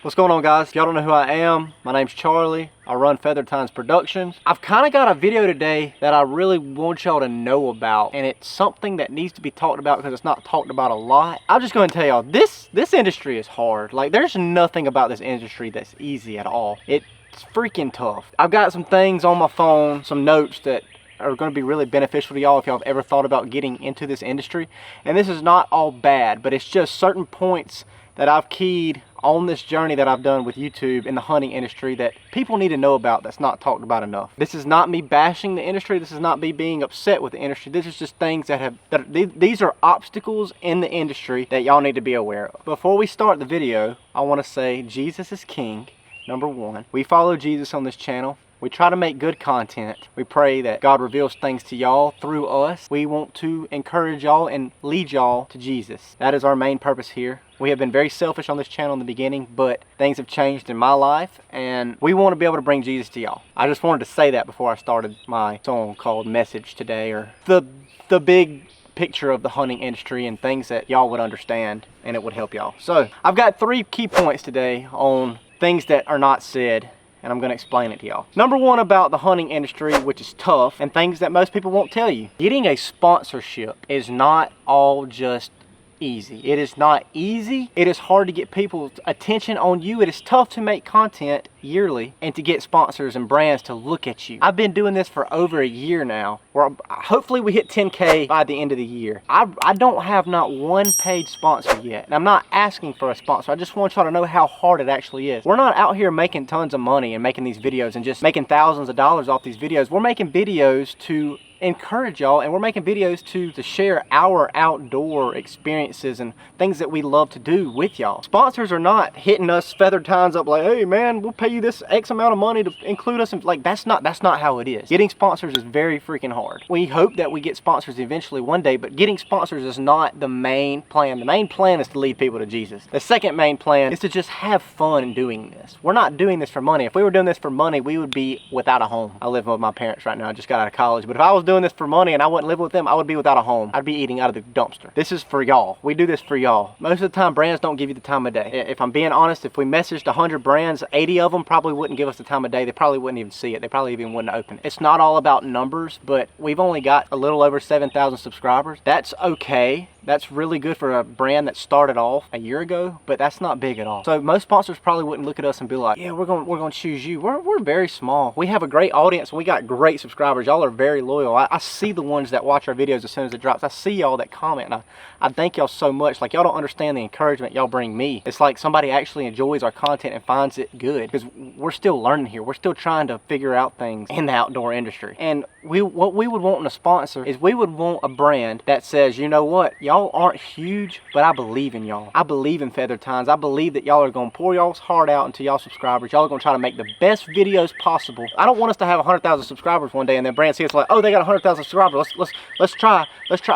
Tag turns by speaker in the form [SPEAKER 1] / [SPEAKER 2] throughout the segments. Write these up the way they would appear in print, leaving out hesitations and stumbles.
[SPEAKER 1] What's going on, guys? If y'all don't know who I am, my name's Charlie. I run Feathered Tines Productions. I've kind of got a video today that I really want y'all to know about, and it's something that needs to be talked about because it's not talked about a lot. I'm just going to tell y'all, this industry is hard. Like, there's nothing about this industry that's easy at all. It's freaking tough. I've got some things on my phone, some notes that are going to be really beneficial to y'all if y'all have ever thought about getting into this industry. And this is not all bad, but it's just certain points that I've keyed on this journey that I've done with YouTube in the hunting industry that people need to know about that's not talked about enough. This is not me bashing the industry. This is not me being upset with the industry. This is just things these are obstacles in the industry that y'all need to be aware of. Before we start the video, I want to say Jesus is king, number one. We follow Jesus on this channel. We try to make good content. We pray that God reveals things to y'all through us. We want to encourage y'all and lead y'all to Jesus. That is our main purpose here. We have been very selfish on this channel in the beginning, but things have changed in my life, and we want to be able to bring Jesus to y'all. I just wanted to say that before I started my song called Message today, or the big picture of the hunting industry and things that y'all would understand and it would help y'all. So I've got 3 key points today on things that are not said, and I'm going to explain it to y'all. Number one, about the hunting industry, which is tough, and things that most people won't tell you. Getting a sponsorship is not all just easy. It is not easy. It is hard to get people's attention on you. It is tough to make content yearly and to get sponsors and brands to look at you. I've been doing this for over a year now, where hopefully we hit 10K by the end of the year. I don't have not one paid sponsor yet, and I'm not asking for a sponsor. I just want y'all to know how hard it actually is. We're not out here making tons of money and making these videos and just making thousands of dollars off these videos. We're making videos to encourage y'all, and we're making videos to share our outdoor experiences and things that we love to do with y'all. Sponsors are not hitting us Feathered Tines up like, hey man, we'll pay you this X amount of money to include us in, like, that's not how it is. Getting sponsors is very freaking hard. We hope that we get sponsors eventually one day, but getting sponsors is not the main plan. The main plan is to lead people to Jesus. The second main plan is to just have fun in doing this. We're not doing this for money. If we were doing this for money, we would be without a home. I live with my parents right now. I just got out of college, but if I was doing this for money and I wouldn't live with them, I would be without a home. I'd be eating out of the dumpster. This is for y'all. We do this for y'all. Most of the time, brands don't give you the time of day. If I'm being honest, if we messaged 100 brands, 80 of them probably wouldn't give us the time of day. They probably wouldn't even see it. They probably even wouldn't open it. It's not all about numbers, but we've only got a little over 7,000 subscribers. That's okay. That's really good for a brand that started off a year ago, but that's not big at all. So most sponsors probably wouldn't look at us and be like, yeah, we're gonna choose you. We're very small. We have a great audience. We got great subscribers. Y'all are very loyal. I see the ones that watch our videos as soon as it drops. I see y'all that comment, and I thank y'all so much. Like, y'all don't understand the encouragement y'all bring me. It's like somebody actually enjoys our content and finds it good, because we're still learning here. We're still trying to figure out things in the outdoor industry. And what we would want in a sponsor is we would want a brand that says, you know what, y'all aren't huge, but I believe in y'all. I believe in Feathered Tines. I believe that y'all are going to pour y'all's heart out into y'all subscribers. Y'all are going to try to make the best videos possible. I don't want us to have 100,000 subscribers one day and then brand see us like, oh, they got 100,000 subscribers. Let's try.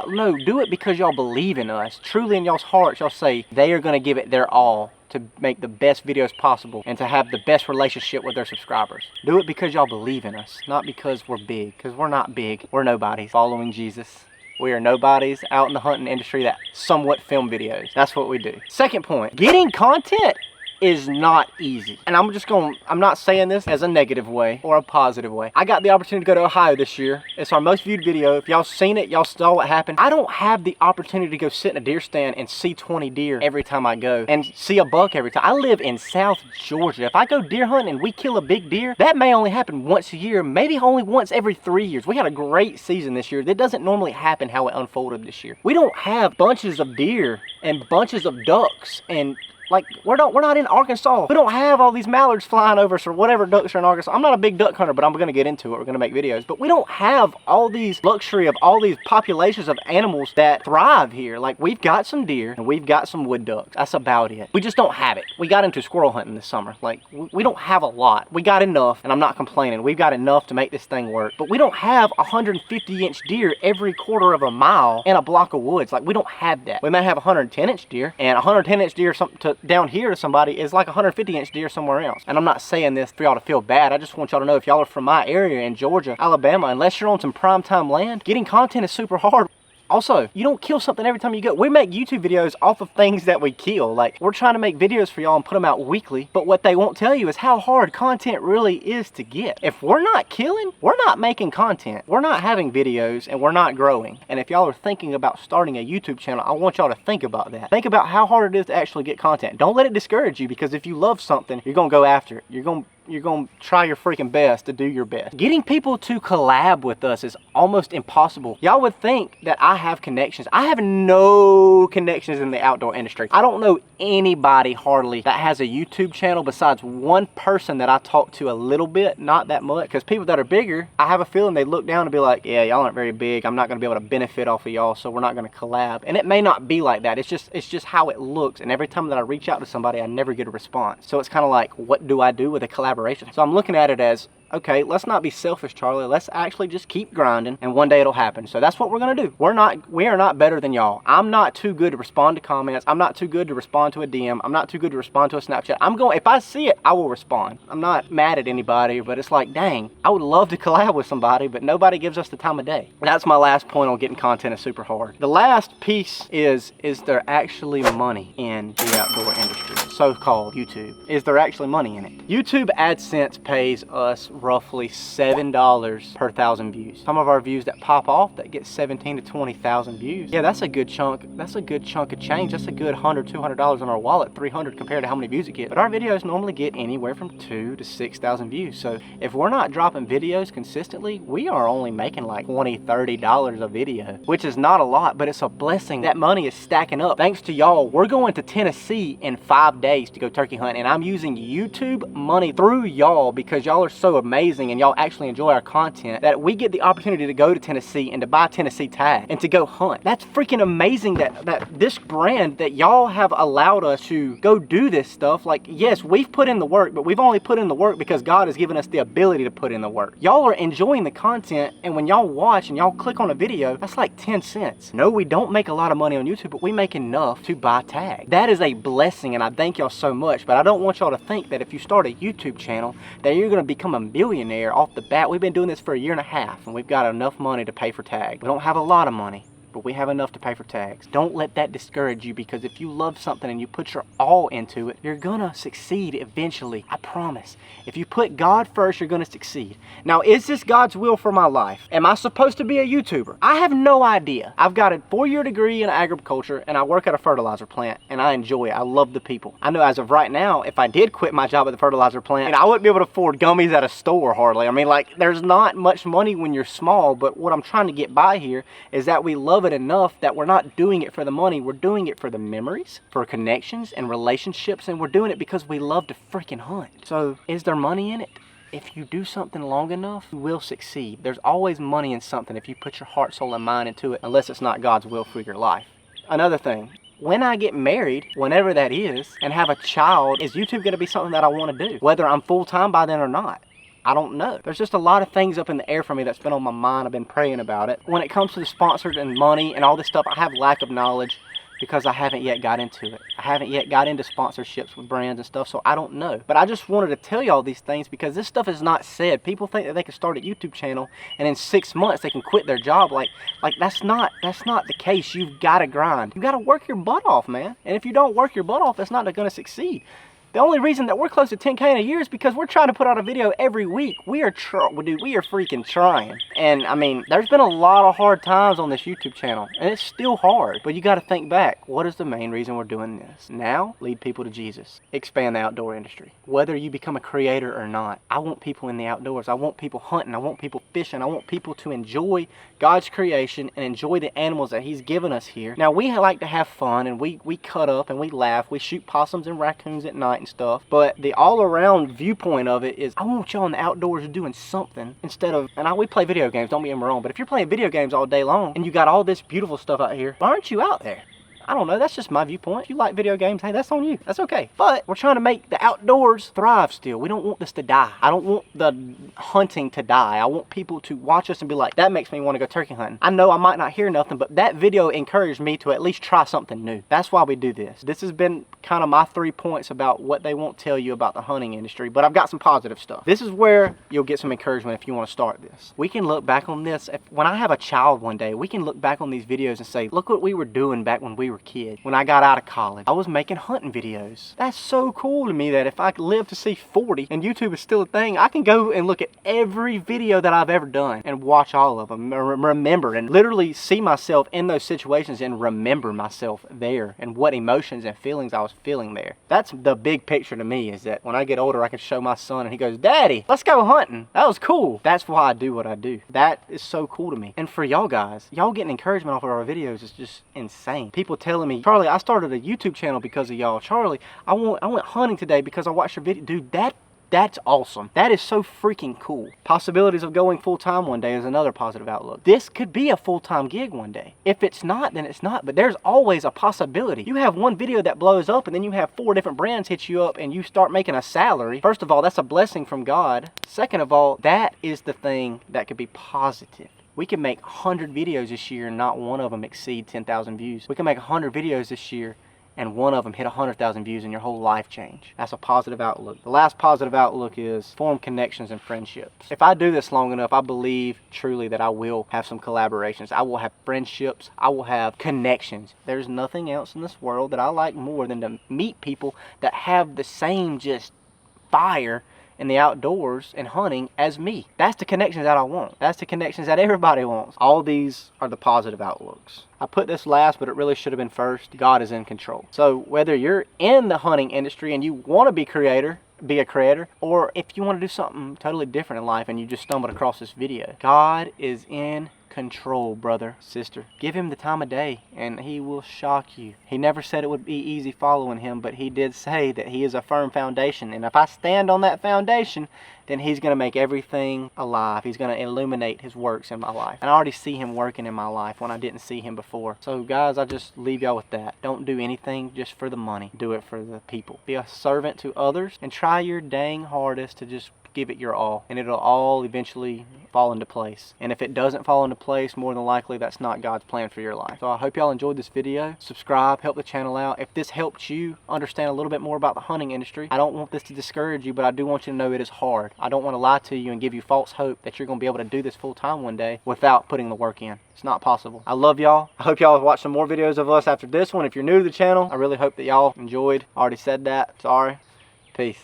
[SPEAKER 1] No, do it because y'all believe in us. Truly in y'all's hearts, y'all say they are going to give it their all to make the best videos possible and to have the best relationship with their subscribers. Do it because y'all believe in us, not because we're big, because we're not big. We're nobodies following Jesus. We are nobodies out in the hunting industry that somewhat film videos. That's what we do. Second point, getting content is not easy. And I'm not saying this as a negative way or a positive way. I got the opportunity to go to Ohio this year. It's our most viewed video. If y'all seen it, y'all saw what happened. I don't have the opportunity to go sit in a deer stand and see 20 deer every time I go and see a buck every time. I live in South Georgia. If I go deer hunting and we kill a big deer, that may only happen once a year, maybe only once every 3 years. We had a great season this year. That doesn't normally happen how it unfolded this year. We don't have bunches of deer and bunches of ducks, and like, we're not in Arkansas. We don't have all these mallards flying over us or whatever ducks are in Arkansas. I'm not a big duck hunter, but I'm going to get into it. We're going to make videos. But we don't have all these luxury of all these populations of animals that thrive here. Like, we've got some deer and we've got some wood ducks. That's about it. We just don't have it. We got into squirrel hunting this summer. Like, we don't have a lot. We got enough, and I'm not complaining. We've got enough to make this thing work. But we don't have 150-inch deer every quarter of a mile in a block of woods. Like, we don't have that. We might have 110-inch deer, and 110-inch deer down here to somebody is like 150-inch deer somewhere else. And I'm not saying this for y'all to feel bad. I just want y'all to know, if y'all are from my area in Georgia, Alabama, unless you're on some primetime land, getting content is super hard. Also, you don't kill something every time you go. We make YouTube videos off of things that we kill. Like, we're trying to make videos for y'all and put them out weekly, but what they won't tell you is how hard content really is to get. If we're not killing, we're not making content. We're not having videos, and we're not growing. And if y'all are thinking about starting a YouTube channel, I want y'all to think about that. Think about how hard it is to actually get content. Don't let it discourage you, because if you love something, you're gonna go after it. You're gonna try your freaking best to do your best. Getting people to collab with us is almost impossible. Y'all would think that I have connections. I have no connections in the outdoor industry. I don't know anybody hardly that has a YouTube channel besides one person that I talk to a little bit, not that much, because people that are bigger, I have a feeling they look down and be like, yeah, y'all aren't very big. I'm not gonna be able to benefit off of y'all, so we're not gonna collab. And it may not be like that. It's just how it looks. And every time that I reach out to somebody, I never get a response. So it's kind of like, what do I do with a collaboration? So I'm looking at it as, okay, let's not be selfish, Charlie. Let's actually just keep grinding, and one day it'll happen. So that's what we're gonna do. We are not better than y'all. I'm not too good to respond to comments. I'm not too good to respond to a DM. I'm not too good to respond to a Snapchat. If I see it, I will respond. I'm not mad at anybody, but it's like, dang, I would love to collab with somebody, but nobody gives us the time of day. And that's my last point on getting content is super hard. The last piece is there actually money in the outdoor industry? So-called YouTube. Is there actually money in it? YouTube AdSense pays us roughly $7 per 1,000 views. Some of our views that pop off that get 17 to 20,000 views. Yeah, that's a good chunk. That's a good chunk of change. That's a good $100, $200 in our wallet, 300 compared to how many views it gets. But our videos normally get anywhere from 2,000 to 6,000 views. So if we're not dropping videos consistently, we are only making like $20, $30 a video, which is not a lot, but it's a blessing. That money is stacking up. Thanks to y'all, we're going to Tennessee in 5 days to go turkey hunt, and I'm using YouTube money through y'all because y'all are so amazing and y'all actually enjoy our content that we get the opportunity to go to Tennessee and to buy Tennessee tag and to go hunt. That's freaking amazing that this brand, that y'all have allowed us to go do this stuff. Like, yes, we've put in the work, but we've only put in the work because God has given us the ability to put in the work. Y'all are enjoying the content, and when y'all watch and y'all click on a video, that's like 10 cents. No, we don't make a lot of money on YouTube, but we make enough to buy tag. That is a blessing, and I thank y'all so much, but I don't want y'all to think that if you start a YouTube channel that you're going to become a millionaire off the bat. We've been doing this for a year and a half, and we've got enough money to pay for tag. We don't have a lot of money, but we have enough to pay for tags. Don't let that discourage you, because if you love something and you put your all into it, you're gonna succeed eventually. I promise. If you put God first, you're gonna succeed. Now, is this God's will for my life? Am I supposed to be a YouTuber? I have no idea. I've got a 4-year degree in agriculture, and I work at a fertilizer plant, and I enjoy it. I love the people. I know as of right now, if I did quit my job at the fertilizer plant, I wouldn't be able to afford gummies at a store hardly. I mean, like, there's not much money when you're small, but what I'm trying to get by here is that we love it enough that we're not doing it for the money. We're doing it for the memories, for connections and relationships, and we're doing it because we love to freaking hunt. So is there money in it? If you do something long enough, you will succeed. There's always money in something if you put your heart, soul, and mind into it, unless it's not God's will for your life. Another thing, when I get married, whenever that is, and have a child, is YouTube going to be something that I want to do? Whether I'm full-time by then or not, I don't know. There's just a lot of things up in the air for me that's been on my mind. I've been praying about it. When it comes to the sponsors and money and all this stuff, I have lack of knowledge because I haven't yet got into it. I haven't yet got into sponsorships with brands and stuff, so I don't know. But I just wanted to tell y'all these things because this stuff is not said. People think that they can start a YouTube channel and in 6 months they can quit their job. Like that's not the case. You've got to grind. You got to work your butt off, man. And if you don't work your butt off, it's not going to succeed. The only reason that we're close to 10K in a year is because we're trying to put out a video every week. We are freaking trying. And I mean, there's been a lot of hard times on this YouTube channel, and it's still hard. But you got to think back. What is the main reason we're doing this? Now, lead people to Jesus. Expand the outdoor industry. Whether you become a creator or not, I want people in the outdoors. I want people hunting. I want people fishing. I want people to enjoy God's creation and enjoy the animals that He's given us here. Now, we like to have fun, and we cut up and we laugh. We shoot possums and raccoons at night and stuff, but the all-around viewpoint of it is I want y'all in the outdoors doing something instead of, and we play video games, don't get me wrong, but if you're playing video games all day long and you got all this beautiful stuff out here, why aren't you out there? I don't know, that's just my viewpoint. If you like video games, hey, that's on you. That's okay. But we're trying to make the outdoors thrive still. We don't want this to die. I don't want the hunting to die. I want people to watch us and be like, that makes me want to go turkey hunting. I know I might not hear nothing, but that video encouraged me to at least try something new. That's why we do this. This has been kind of my 3 points about what they won't tell you about the hunting industry, but I've got some positive stuff. This is where you'll get some encouragement if you want to start this. We can look back on this. When I have a child one day, we can look back on these videos and say, look what we were doing back when we were kids. When I got out of college, I was making hunting videos. That's so cool to me that if I live to see 40 and YouTube is still a thing, I can go and look at every video that I've ever done and watch all of them, remember, and literally see myself in those situations and remember myself there and what emotions and feelings I was feeling there. That's the big picture to me, is that when I get older, I can show my son and he goes, Daddy, let's go hunting. That was cool. That's why I do what I do. That is so cool to me. And for y'all guys, y'all getting encouragement off of our videos is just insane. People telling me, Charlie, I started a YouTube channel because of y'all. Charlie, I went hunting today because I watched your video. Dude, that's awesome. That is so freaking cool. Possibilities of going full-time one day is another positive outlook. This could be a full-time gig one day. If it's not, then it's not, but there's always a possibility. You have one video that blows up and then you have 4 different brands hit you up and you start making a salary. First of all, that's a blessing from God. Second of all, that is the thing that could be positive. We can make 100 videos this year and not one of them exceed 10,000 views. We can make 100 videos this year and one of them hit 100,000 views and your whole life change. That's a positive outlook. The last positive outlook is form connections and friendships. If I do this long enough, I believe truly that I will have some collaborations. I will have friendships. I will have connections. There's nothing else in this world that I like more than to meet people that have the same just fire in the outdoors and hunting as me. That's the connections that I want. That's the connections that everybody wants. All these are the positive outlooks. I put this last, but it really should have been first. God is in control. So whether you're in the hunting industry and you want to be a creator, or if you want to do something totally different in life and you just stumbled across this video, God is in control, brother, sister. Give him the time of day and he will shock you. He never said it would be easy following him, but he did say that he is a firm foundation, and if I stand on that foundation, then he's going to make everything alive. He's going to illuminate his works in my life. And I already see him working in my life when I didn't see him before. So guys, I just leave y'all with that. Don't do anything just for the money. Do it for the people. Be a servant to others and try your dang hardest to just give it your all, and it'll all eventually fall into place. And if it doesn't fall into place, more than likely that's not God's plan for your life. So I hope y'all enjoyed this video. Subscribe, help the channel out. If this helped you understand a little bit more about the hunting industry, I don't want this to discourage you, but I do want you to know it is hard. I don't want to lie to you and give you false hope that you're going to be able to do this full time one day without putting the work in. It's not possible. I love y'all. I hope y'all watch some more videos of us after this one. If you're new to the channel, I really hope that y'all enjoyed. I already said that. Sorry. Peace.